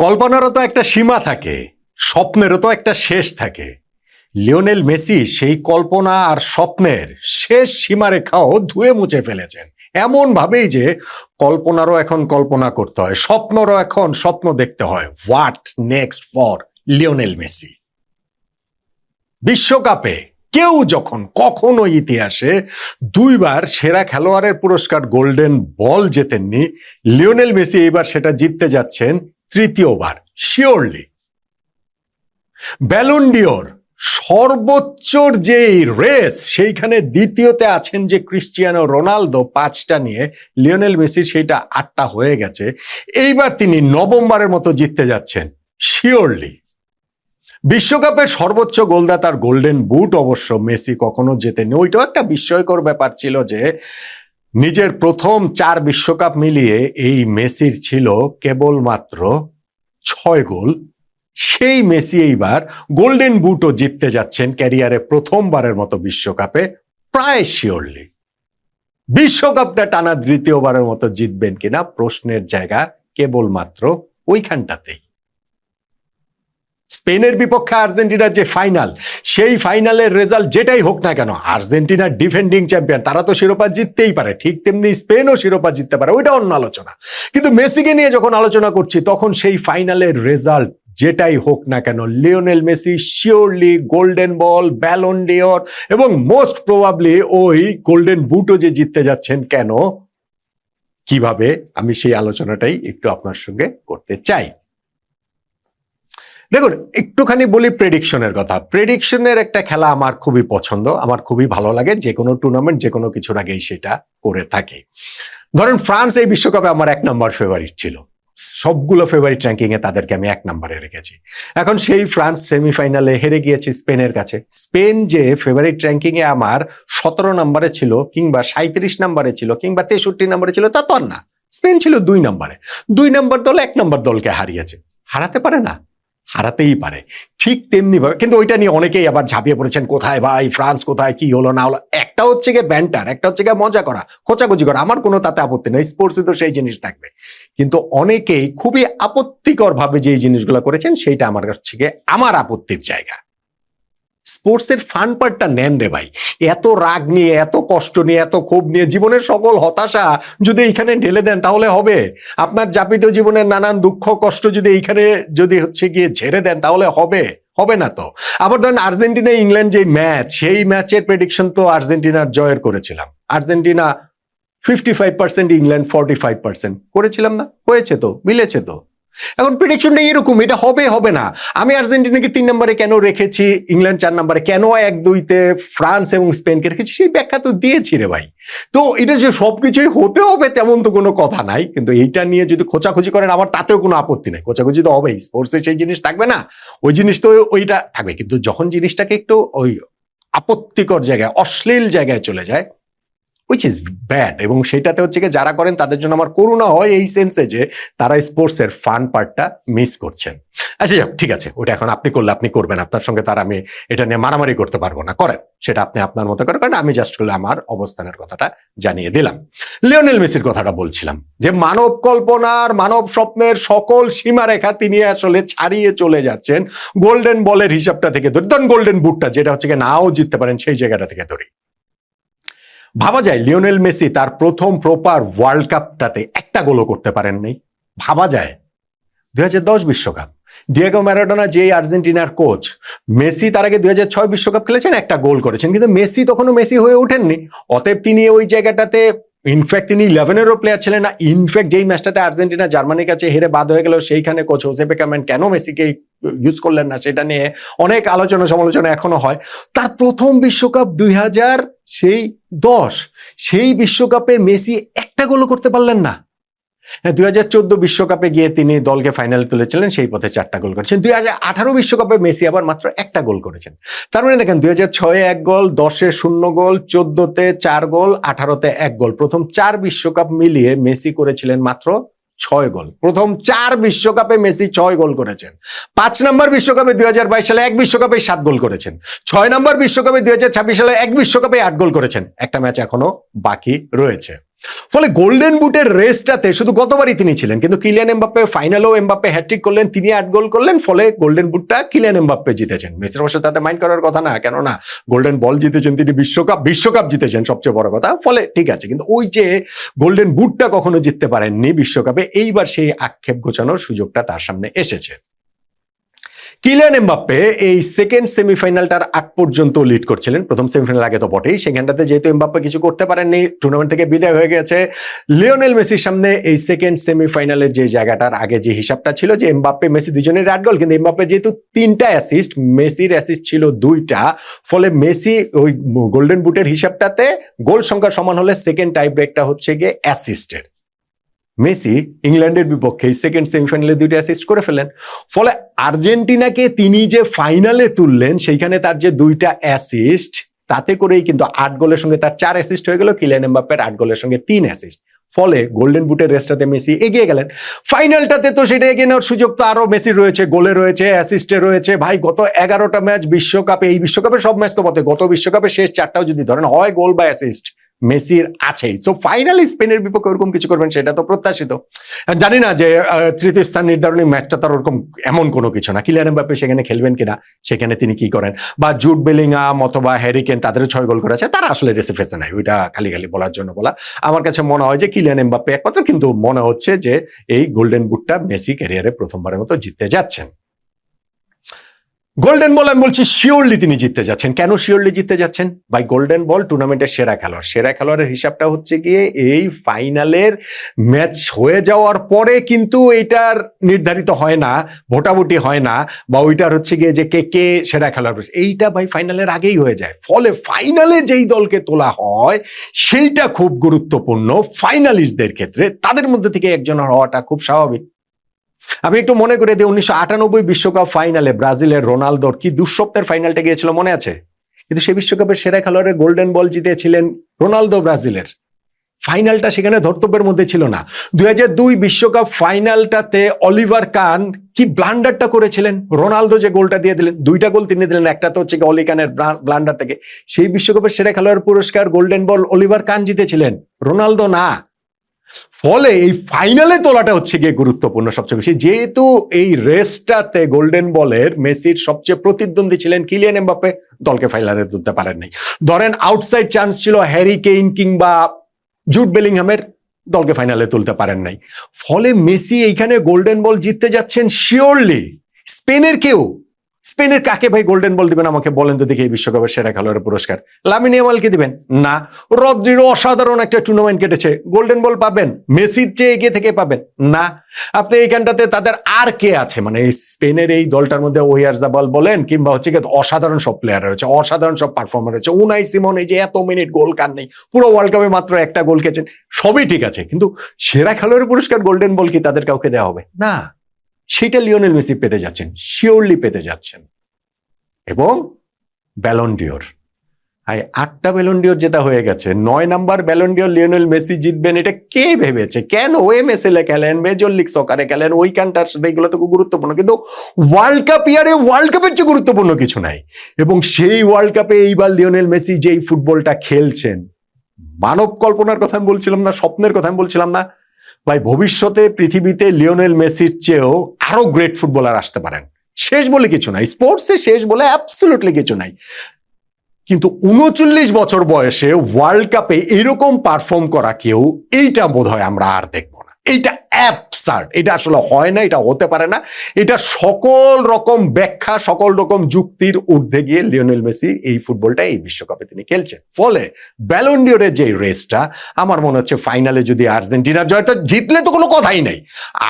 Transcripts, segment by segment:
কল্পনারও তো একটা সীমা থাকে, স্বপ্নেরও তো একটা শেষ থাকে। লিওনেল মেসি সেই কল্পনা আর স্বপ্নের শেষ সীমারেখাও ধুয়ে মুছে ফেলেছেন, এমন ভাবেই যে কল্পনারও এখন কল্পনা করতে হয়, স্বপ্নেরও এখন স্বপ্ন দেখতে হয়। What next for Lionel Messi? বিশ্বকাপে কেউ যখন কখনো ইতিহাসে দুইবার সেরা খেলোয়াড়ের পুরস্কার গোল্ডেন বল জেতেননি, লিওনেল মেসি এবার সেটা জিততে যাচ্ছেন তৃতীয়বার শিওরলি। ব্যালন ডিওর সর্বোচ্চর যে রেস, সেইখানে দ্বিতীয়তে আছেন যে ক্রিস্টিয়ানো রোনালদো 5টা নিয়ে, লিওনেল মেসির সেইটা 8টা হয়ে গেছে। এইবার তিনি নবমবারের মতো জিততে যাচ্ছেন শিওরলি। বিশ্বকাপের সর্বোচ্চ গোলদাতার গোল্ডেন বুট অবশ্য মেসি কখনো জেতেনি। ওইটাও একটা বিস্ময়কর ব্যাপার ছিল যে নিজের প্রথম 4 বিশ্বকাপ মিলিয়ে এই মেসির ছিল কেবলমাত্র 6 গোল। সেই মেসি এইবার গোল্ডেন বুটও জিততে যাচ্ছেন ক্যারিয়ারে প্রথমবারের মতো বিশ্বকাপে, প্রায় শিওরলি। বিশ্বকাপটা টানা দ্বিতীয়বারের মতো জিতবেন কিনা প্রশ্নের জায়গা কেবলমাত্র ওইখানটাতেই। স্পেনের বিপক্ষে আর্জেন্টিনার যে ফাইনাল, সেই ফাইনালের রেজাল্ট যেটাই হোক না কেন, আর্জেন্টিনার ডিফেন্ডিং চ্যাম্পিয়ন, তারা তো শিরোপা জিততেই পারে, ঠিক তেমনি স্পেনও শিরোপা জিততে পারে, ওইটা অন্য আলোচনা। কিন্তু মেসিকে নিয়ে যখন আলোচনা করছি, তখন সেই ফাইনালের রেজাল্ট যেটাই হোক না কেন, Lionel Messi surely golden ball, Ballon d'Or এবং মোস্ট প্রবাবলি ওই গোল্ডেন বুটও যে জিততে যাচ্ছেন। কেন, কিভাবে, আমি সেই আলোচনাটাই একটু আপনার সঙ্গে করতে চাই। দেখুন, একটুখানি বলি প্রেডিকশনের কথা। প্রেডিকশনের একটা খেলা আমার খুবই পছন্দ, আমার খুবই ভালো লাগে। যে কোনো টুর্নামেন্ট যে কোনো কিছুর আগেই সেটা করে থাকি। ধরেন ফ্রান্স এই বিশ্বকাপে আমার 1 নম্বর ফেভারিট ছিল, সবগুলো ফেভারিট র্যাঙ্কিং এ তাদেরকে আমি 1 নম্বরে রেখেছি। এখন সেই ফ্রান্স সেমিফাইনালে হেরে গিয়েছে স্পেনের কাছে। স্পেন যে ফেভারিট র্যাঙ্কিং এ আমার 17 নম্বরে ছিল, কিংবা 37 নম্বরে ছিল, কিংবা 63 নম্বরে ছিল, তা তো আর না। স্পেন ছিল 2 নম্বরে। 2 নম্বর দল 1 নম্বর দলকে হারিয়েছে। হারাতে পারে না? হারাতেই পারে। ঠিক তেমনি ভাবে কিন্তু ওইটা নিয়ে অনেকেই আবার ঝাঁপিয়ে পড়েছেন, কোথায় ভাই ফ্রান্স, কোথায় কি হলো না হলো। একটা হচ্ছে গিয়ে ব্যান্টার, একটা হচ্ছে গিয়ে মজা করা, খোঁচাখুচি করা। আমার কোনো তাতে আপত্তি নেই, স্পোর্টসে তো সেই জিনিস থাকবে। কিন্তু অনেকেই খুবই আপত্তিকর ভাবে যে জিনিসগুলো করেছেন, সেইটা আমার কাছে গিয়ে আমার আপত্তির জায়গা। স্পোর্টসের ফান পার্টটা নেন রে ভাই। এত রাগ নিয়ে, এত কষ্ট নিয়ে, এত ক্ষোভ নিয়ে, জীবনের সকল হতাশা যদি এইখানে ঢেলে দেন তাহলে হবে? আপনার যাপিত জীবনের নানান দুঃখ কষ্ট যদি এইখানে যদি হচ্ছে গিয়ে ঝেড়ে দেন তাহলে হবে? হবে না তো। আবার ধরেন আর্জেন্টিনা ইংল্যান্ড যে ম্যাচ, সেই ম্যাচের প্রেডিকশন তো আর্জেন্টিনার জয়ের করেছিলাম। আর্জেন্টিনা 55%, ইংল্যান্ড 45% করেছিলাম না? হয়েছে তো, মিলেছে তো। এখন প্রেডিকশনটা এরকম, এটা হবে হবে না। আমি আর্জেন্টিনাকে 3 নম্বরে কেন রেখেছি, ইংল্যান্ড 4 নম্বরে, কেন 1-2-তে ফ্রান্স এবং স্পেনকে রেখেছি, সেই ব্যাখ্যা তো দিয়েছি রে ভাই। তো এটা যে সবকিছুই হতে হবে তেমন তো কোনো কথা নাই। কিন্তু এইটা নিয়ে যদি খোঁচাখুচি করেন, আমার তাতেও কোনো আপত্তি নাই। খোঁচাখুচি তো হবেই, স্পোর্টসে সেই জিনিস থাকবে না? ওই জিনিস তো ওইটা থাকবে। কিন্তু যখন জিনিসটাকে একটু ওই আপত্তিকর জায়গায়, অশ্লীল জায়গায় চলে যায়, which is bad, এবং সেটাতে হচ্ছে কি যারা করেন তাদের জন্য আমার করুণা হয়, এই সেন্সে যে তারা স্পোর্টসের ফান পার্টটা মিস করছেন। আচ্ছা যাক, ঠিক আছে, ওটা এখন আপনি করলে আপনি করবেন, আপনার সঙ্গে তার আমি এটা নিয়ে মারামারি করতে পারবো না, করেন সেটা আপনি আপনার মতো করেন। কারণ আমি জাস্ট করলে আমার অবস্থানের কথাটা জানিয়ে দিলাম। লিওনেল মেসির কথাটা বলছিলাম যে মানব কল্পনার, মানব স্বপ্নের সকল সীমারেখা তিনি আসলে ছাড়িয়ে চলে যাচ্ছেন। গোল্ডেন বলের হিসাবটা থেকে ধরুন, গোল্ডেন বুটটা যেটা হচ্ছে কি নাও জিততে পারেন, সেই জায়গাটা থেকে ধরি। ভাবা যায় লিওনেল মেসি তার প্রথম প্রপার ওয়ার্ল্ড কাপটাতে একটা গোলও করতে পারেন নাই। ভাবা যায় 2010 বিশ্বকাপ, ডিয়েগো ম্যারাডোনা যেই আর্জেন্টিনার কোচ, মেসি তার আগে 2006 বিশ্বকাপ খেলেছেন, একটা গোল করেছেন, কিন্তু মেসি তখনও মেসি হয়ে ওঠেননি। অতএব তিনি ওই জায়গাটাতে, ইনফ্যাক্ট তিনি 11-এরও প্লেয়ার ছিলেন না। ইনফ্যাক্ট যেই ম্যাচটাতে আর্জেন্টিনা জার্মানির কাছে হেরে বাদ হয়ে গেল, সেইখানে কোচ হোসে বেকারম্যান কেন মেসিকে ইউজ করলেন না, সেটা নিয়ে অনেক আলোচনা সমালোচনা এখনো হয়। তার প্রথম বিশ্বকাপ 2010, সেই বিশ্বকাপে মেসি একটা গোলও করতে পারলেন না। 2014 বিশ্বকাপে গিয়ে তিনি দলকে ফাইনালে তুলেছিলেন, সেই পথে 4টা গোল করেছেন। 2018 বিশ্বকাপে মেসি আবার মাত্র একটা গোল করেছেন। তার মানে দেখেন 2006-এ 1 গোল, 10-এ 0 গোল, 14-তে 4 গোল, 18-তে 1 গোল। প্রথম 4 বিশ্বকাপ মিলিয়ে মেসি করেছিলেন মাত্র 6 গোল। প্রথম 4 বিশ্বকাপে মেসি 6 গোল করেছেন। 5 নম্বর বিশ্বকাপে 2022 সালে 1 বিশ্বকাপে 7 গোল করেছেন। 6 নম্বর বিশ্বকাপে 2026 সালে 1 বিশ্বকাপে 8 গোল করেছেন। একটা ম্যাচ এখনো বাকি রয়েছে। ফলে গোল্ডেন বুটের রেসটাতে শুধু গতবারই তিনি ছিলেন, কিন্তু কিলিয়ান এমবাপ্পে ফাইনালেও এমবাপ্পে হ্যাট্রিক করলেন, তিনি 8 গোল করলেন, ফলে গোল্ডেন বুটটা কিলিয়ান এমবাপ্পে জিতেছেন। মেসির অবশ্য তাতে মাইন্ড করার কথা না, কেননা গোল্ডেন বল জিতেছেন তিনি, বিশ্বকাপ জিতেছেন সবচেয়ে বড় কথা, ফলে ঠিক আছে। কিন্তু ওই যে গোল্ডেন বুটটা কখনো জিততে পারেননি বিশ্বকাপে, এইবার সেই আক্ষেপ ঘোচানোর সুযোগটা তার সামনে এসেছে। কিলিয়ান এমবাপ্পে এই সেকেন্ড সেমিফাইনালটার আগ পর্যন্ত লিড করছিলেন, প্রথম সেমিফাইনাল আগে তো বটেই, সেখানটাতে যেহেতু এমবাপ্পে কিছু করতে পারেননি, টুর্নামেন্ট থেকে বিদায় হয়ে গেছে, লিওনেল মেসির সামনে এই সেকেন্ড সেমিফাইনালের যে জায়গাটার আগে যে হিসাবটা ছিল যে এমবাপ্পে মেসি দুজনের 8 গোল, কিন্তু এমবাপ্পের যেহেতু 3টা অ্যাসিস্ট, মেসির অ্যাসিস্ট ছিল 2টা, ফলে মেসি ওই গোল্ডেন বুটের হিসাবটাতে গোল সংখ্যা সমান হলে সেকেন্ড টাই ব্রেকটা হচ্ছে গিয়ে অ্যাসিস্টের। মেসি ইংল্যান্ডের বিপক্ষে সেকেন্ড সেমিফাইনালে 2টা অ্যাসিস্ট করে ফেলেন, ফলে আর্জেন্টিনাকে তিনি যে ফাইনালে তুললেন সেইখানে তার যে 2টা অ্যাসিস্ট, তাতে করেই কিন্তু 8 গোলের সঙ্গে তার 4 অ্যাসিস্ট হয়ে গেল, কিলিয়ান এমবাপ্পের 8 গোলের সঙ্গে 3 অ্যাসিস্ট, ফলে গোল্ডেন বুটের রেসটাতে মেসি এগিয়ে গেলেন। ফাইনালটাতে তো সেটা এগিয়ে নেওয়ার সুযোগ তো আরো মেসির রয়েছে, গোলে রয়েছে, অ্যাসিস্টে রয়েছে। ভাই গত 11টা ম্যাচ বিশ্বকাপে, এই বিশ্বকাপের সব ম্যাচ তো বটে, গত বিশ্বকাপের শেষ 4টাও যদি ধরেন হয় গোল বা অ্যাসিস্ট মেসির আছেই। সো ফাইনালি স্পেনের বিপক্ষে ওরকম কিছু করবেন সেটা তো প্রত্যাশিত। জানি না যে তৃতীয় স্থান নির্ধারণী ম্যাচটা তার ওরকম এমন কোনো কিছু না, কিলিয়ান এমবাপ্পে সেখানে খেলবেন কিনা, সেখানে তিনি কি করেন, বা জুড বেলিংহাম অথবা হ্যারি কেন তাদেরও 6 গোল করেছে, তারা আসলে রেসে ফেসে নাই, ওইটা খালি খালি বলার জন্য বলা। আমার কাছে মনে হয় যে কিলিয়ান এমবাপ্পে একমাত্র, কিন্তু মনে হচ্ছে যে এই গোল্ডেন বুটটা মেসি ক্যারিয়ারে প্রথমবারের মতো জিততে যাচ্ছেন। গোল্ডেন বল আমি বলছি শিওরলি তিনি জিততে যাচ্ছেন। কেন শিওরলি জিততে যাচ্ছেন? ভাই গোল্ডেন বল টুর্নামেন্টের সেরা খেলোয়াড়ের হিসাবটা হচ্ছে গিয়ে এই ফাইনালের ম্যাচ হয়ে যাওয়ার পরে কিন্তু এইটার নির্ধারিত হয় না, ভোটাভুটি হয় না, বা ওইটার হচ্ছে গিয়ে যে কে সেরা খেলোয়াড়, এইটা ভাই ফাইনালের আগেই হয়ে যায়। ফলে ফাইনালে যেই দলকে তোলা হয় সেইটা খুব গুরুত্বপূর্ণ ফাইনালিস্টদের ক্ষেত্রে, তাদের মধ্যে থেকে একজন হওয়াটা খুব স্বাভাবিক। আমি একটু মনে করে দিই, 1998 বিশ্বকাপ ফাইনালে ব্রাজিলের রোনালদোর কি দুঃস্বপ্নের ফাইনালটা গিয়েছিল মনে আছে? কিন্তু সেই বিশ্বকাপের সেরা খেলোয়াড়ের গোল্ডেন বল জিতেছিলেন রোনালদো ব্রাজিলের। ফাইনালটা সেখানে ধর্তব্যের মধ্যে ছিল না। 2002 বিশ্বকাপ ফাইনালটাতে অলিভার কান কি ব্লান্ডারটা করেছিলেন, রোনালদো যে গোলটা দিয়ে দিলেন, 2টা গোল তিনি দিলেন, একটা তো হচ্ছে অলি কানের ব্লান্ডার থেকে। সেই বিশ্বকাপের সেরা খেলোয়াড় পুরস্কার গোল্ডেন বল অলিভার কান জিতেছিলেন, রোনালদো না। ফলে এই ফাইনালে তোলাটা হচ্ছে গিয়ে গুরুত্বপূর্ণ সবচেয়ে বেশি, যেহেতু এই রেসটাতে গোল্ডেন বলের মেসির সবচেয়ে প্রতিদ্বন্দ্বী ছিলেন কিলিয়ান এমবাপ্পে, দলকে ফাইনালে তুলতে পারেন নাই। ধরেন আউটসাইড চান্স ছিল হ্যারি কেইন কিংবা জুড বেলিংহামের, দলকে ফাইনালে তুলতে পারেন নাই। ফলে মেসি এইখানে গোল্ডেন বল জিততে যাচ্ছেন শিওরলি। স্পেনের কাকে ভাই গোল্ডেন বল দিবেন আমাকে বলেন তো দেখি, এই বিশ্বকাপের সেরা খেলোয়াড়ের পুরস্কার লামিন ইয়ামালকে দিবেন না? রদ্রিগো অসাধারণ একটা টুর্নামেন্ট কেটেছে, গোল্ডেন বল পাবেন? মেসির চেয়ে এগিয়ে থেকে পাবেন না। আপনি এইখানটাতে তাদের আর কে আছে, মানে স্পেনের এই দলটার মধ্যে ওয়ারজাবাল বলেন কিংবা হচ্ছে কি অসাধারণ সব প্লেয়ার রয়েছে, অসাধারণ সব পারফর্মার রয়েছে। উনাই সিমন এই যে এত মিনিট গোল কার নেই, পুরো ওয়ার্ল্ড কাপে মাত্র একটা গোল খেয়েছেন, সবই ঠিক আছে, কিন্তু সেরা খেলোয়াড়ের পুরস্কার গোল্ডেন বল কি তাদের কাউকে দেওয়া হবে না? সেটা লিওনেল মেসি পেতে যাচ্ছেন, শিওরলি পেতে যাচ্ছেন। এবং ব্যালন ডিওর, 8টা ব্যালন ডিওর জেতা হয়ে গেছে, 9 number Ballon d'Or Lionel Messi জিতবেন, এটা কে ভেবেছে? কেন এমএসএল এ খেলেন, মেজর লিগ সকারে খেলেন, ওইখানটার সাথে এগুলো তো গুরুত্বপূর্ণ, কিন্তু ওয়ার্ল্ড কাপ ইয়ারে ওয়ার্ল্ড কাপের চেয়ে গুরুত্বপূর্ণ কিছু নাই। এবং সেই ওয়ার্ল্ড কাপে এইবার লিওনেল মেসি যেই ফুটবলটা খেলছেন, মানব কল্পনার কথা আমি বলছিলাম না, স্বপ্নের কথা আমি বলছিলাম না ভাই, ভবিষ্যতে পৃথিবীতে লিওনেল মেসির চেয়েও আরো গ্রেট ফুটবলার আসতে পারেন। শেষ বলে কিছু নাই, স্পোর্টসে শেষ বলে অ্যাবসলিউটলি কিছু নাই, কিন্তু 39 বছর বয়সে ওয়ার্ল্ড কাপে এরকম পারফর্ম করা কেউ, এইটা বোধহয় আমরা আর দেখবো না। এইটা অ্যাবসার্ড, এটা আসলে হয় না, এটা হতে পারে না। এটা সকল রকম ব্যাখ্যা, সকল রকম যুক্তির ঊর্ধ্বে গিয়ে লিওনেল মেসি এই ফুটবলটা এই বিশ্বকাপে তিনি খেলছেন। ফলে ব্যালন ডিওরের যে রেসটা, আমার মনে হচ্ছে ফাইনালে যদি আর্জেন্টিনার জয়টা জিতলে তো কোনো কথাই নাই,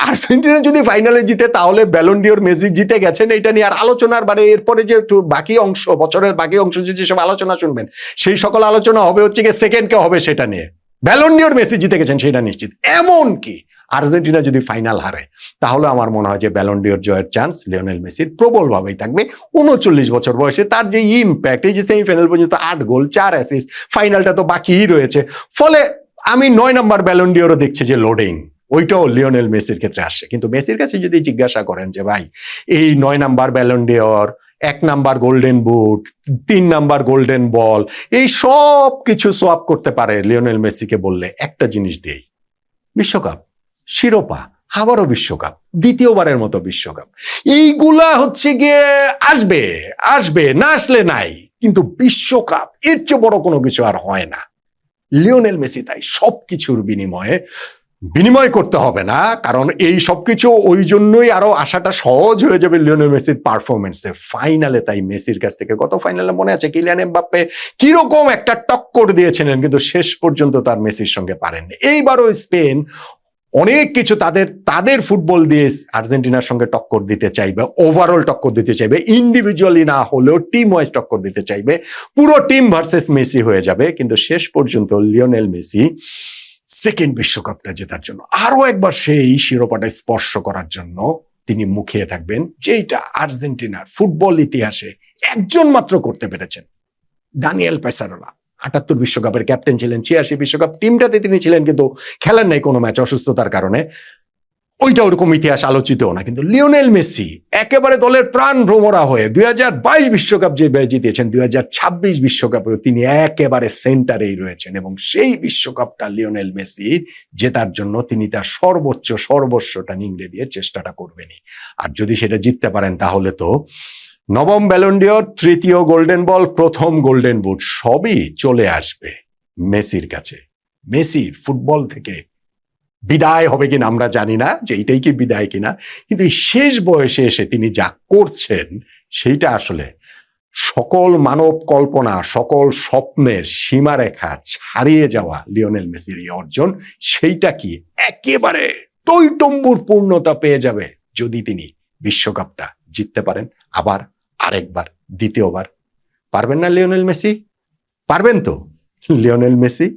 আর্জেন্টিনা যদি ফাইনালে জিতে তাহলে ব্যালন ডিওর মেসি জিতে গেছেন, এটা নিয়ে আর আলোচনার মানে এরপরে যে বাকি অংশ, বছরের বাকি অংশ যেসব আলোচনা শুনবেন, সেই সকল আলোচনা হবে হচ্ছে গিয়ে সেকেন্ড কে হবে সেটা নিয়ে। ব্যালন ডিওর মেসি জিতে গেছেন সেটা নিশ্চিত। এমন কি আর্জেন্টিনা যদি ফাইনাল হারে তাহলে আমার মনে হয় যে ব্যালন ডিওর জয়ের চান্স লিওনেল মেসির প্রবলভাবেই থাকবে। 39 বছর বয়সে তার যে ইম্প্যাক্ট, এই যে সেমিফাইনাল পর্যন্ত 8 গোল 4 অ্যাসিস্ট, ফাইনালটা তো বাকিই রয়েছে। ফলে আমি 9 নম্বর ব্যালন ডিওরও দেখছি যে লোডিং, ওইটাও লিওনেল মেসির ক্ষেত্রে আসছে। কিন্তু মেসির কাছে যদি জিজ্ঞাসা করেন যে ভাই এই 9 number Ballon d'Or 1 number golden boot, 3 number golden ball, এই সব কিছু সোয়াপ করতে পারে লিওনেল মেসিকে বললে একটা জিনিস দিয়েই, বিশ্বকাপ, শিরোপা, আবারও বিশ্বকাপ, দ্বিতীয়বারের মতো বিশ্বকাপ। এইগুলা হচ্ছে গিয়ে আসবে আসবে, না আসলে নাই, কিন্তু বিশ্বকাপ এর চেয়ে বড় কোনো কিছু আর হয় না। লিওনেল মেসি তাই সবকিছুর বিনিময় করতে হবে না, কারণ এই সবকিছু ওই জন্যই আরো আসাটা সহজ হয়ে যাবে লিওনেল মেসির পারফরমেন্সে। ফাইনালে তাই মেসির কাছ থেকে গত ফাইনালে মনে আছে কিলিয়ান এমবাপ্পে কিরকম একটা টক্কর দিয়েছিলেন, কিন্তু শেষ পর্যন্ত তার মেসির সঙ্গে পারেননি। এইবারও স্পেন অনেক কিছু তাদের ফুটবল দিয়ে আর্জেন্টিনার সঙ্গে টক্কর দিতে চাইবে, ওভারঅল টক্কর দিতে চাইবে, ইন্ডিভিজুয়ালি না হলেও টিম ওয়াইজ টক্কর দিতে চাইবে, পুরো টিম ভার্সেস মেসি হয়ে যাবে। কিন্তু শেষ পর্যন্ত লিওনেল মেসি সেকেন্ড বিশ্বকাপটা জেতার জন্য, আরো একবার সেই শিরোপাটা স্পর্শ করার জন্য তিনি মুখিয়ে থাকবেন, যেটা আর্জেন্টিনার ফুটবল ইতিহাসে একজন মাত্র করতে পেরেছেন, দানিয়েল পেসারোলা। 78 বিশ্বকাপের ক্যাপ্টেন ছিলেন, 86 বিশ্বকাপ টিমটাতে তিনি ছিলেন, কিন্তু খেলেন নাই কোনো ম্যাচ অসুস্থতার কারণে, ওইটা ওরকম ইতিহাস আলোচিতও না। কিন্তু লিওনেল মেসি একেবারে দলের প্রাণ ভ্রমরা হয়ে 2022 বিশ্বকাপ যে জিতিয়েছেন, 2026 বিশ্বকাপেও তিনি একেবারে সেন্টারেই রয়েছেন, এবং সেই বিশ্বকাপটা লিওনেল মেসির জেতার জন্য তিনি তার সর্বস্বটা নিংড়ে দিয়ে চেষ্টাটা করবেনই। আর যদি সেটা জিততে পারেন তাহলে তো নবম ব্যালন ডিওর, তৃতীয় গোল্ডেন বল, প্রথম গোল্ডেন বুট সবই চলে আসবে মেসির কাছে। মেসির ফুটবল থেকে বিদায় হবে কিনা আমরা জানি না, যে এইটাই কি বিদায় কিনা, কিন্তু এই শেষ বয়সে এসে তিনি যা করছেন সেইটা আসলে সকল মানব কল্পনা, সকল স্বপ্নের সীমারেখা ছাড়িয়ে যাওয়া লিওনেল মেসির এই অর্জন, সেইটা কি একেবারে টইটম্বুর পূর্ণতা পেয়ে যাবে যদি তিনি বিশ্বকাপটা জিততে পারেন আবার আরেকবার, দ্বিতীয়বার। পারবেন না লিওনেল মেসি? পারবেন তো লিওনেল মেসি?